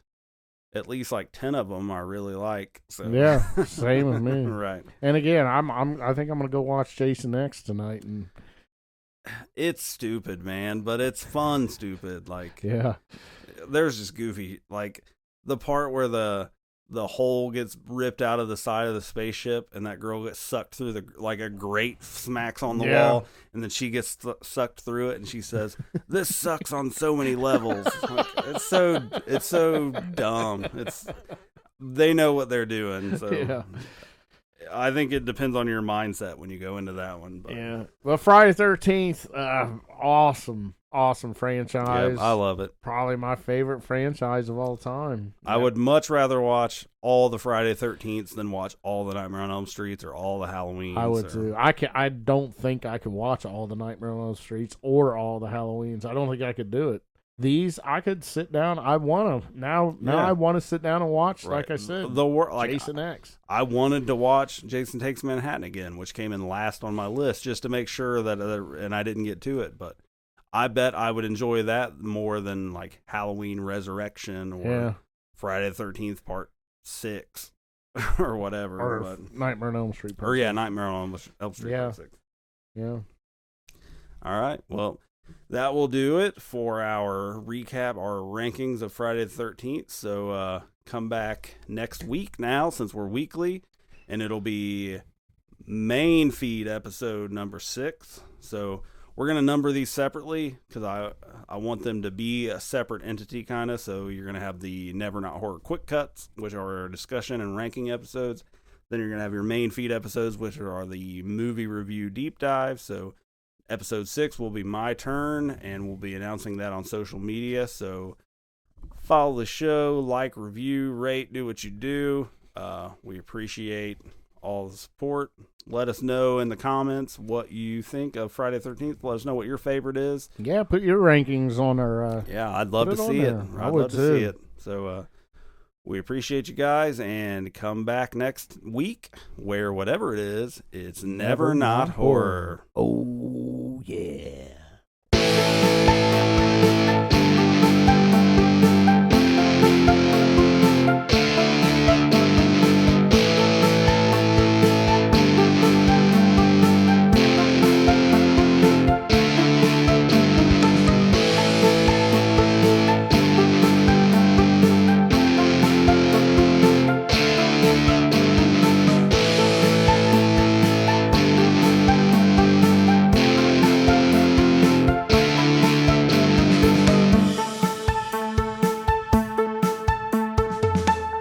at least like 10 of them I really like. So Yeah, same with me. Right. And again, I think I'm gonna go watch Jason X tonight, and It's stupid, man, but it's fun stupid. Like, yeah, there's just goofy, like the part where the hole gets ripped out of the side of the spaceship and that girl gets sucked through like a grate smacks on the Yeah. wall and then she gets sucked through it and she says, "This sucks on so many levels." Like, it's so dumb. They know what they're doing. So Yeah. I think it depends on your mindset when you go into that one. But yeah. Well, Friday 13th, awesome franchise. yeah, I love it. Probably my favorite franchise of all time. I would much rather watch all the Friday 13th than watch all the Nightmare on Elm Streets or all the Halloween. I would too. I don't think I could watch all the Nightmare on Elm Streets or all the Halloweens. I don't think I could do it. These I could sit down. I want to now. Yeah. I want to sit down and watch. Right. Like I said, Like Jason X. I wanted to watch Jason Takes Manhattan again, which came in last on my list, just to make sure that, and I didn't get to it, but I bet I would enjoy that more than like Halloween Resurrection or Yeah. Friday the 13th Part 6 or whatever. Or but, Nightmare on Elm Street. or yeah, Nightmare on Elm Street Yeah. Part 6. Yeah. All right. Well, that will do it for our recap, our rankings of Friday the 13th. So come back next week now, since we're weekly, and it'll be main feed episode number 6. So we're going to number these separately because I want them to be a separate entity kind of. So you're going to have the Never Not Horror Quick Cuts, which are our discussion and ranking episodes. Then you're going to have your main feed episodes, which are the movie review deep dive. So episode 6 will be my turn, and we'll be announcing that on social media. So follow the show, like, review, rate, do what you do. We appreciate all the support. Let us know in the comments what you think of Friday the 13th. Let us know what your favorite is. Yeah, put your rankings on our. Yeah, I'd love to see it. I'd love to see it. So we appreciate you guys, and come back next week where whatever it is, it's never not horror. Oh, yeah.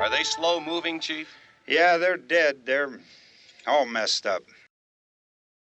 Are they slow moving, Chief? Yeah, they're dead. They're all messed up.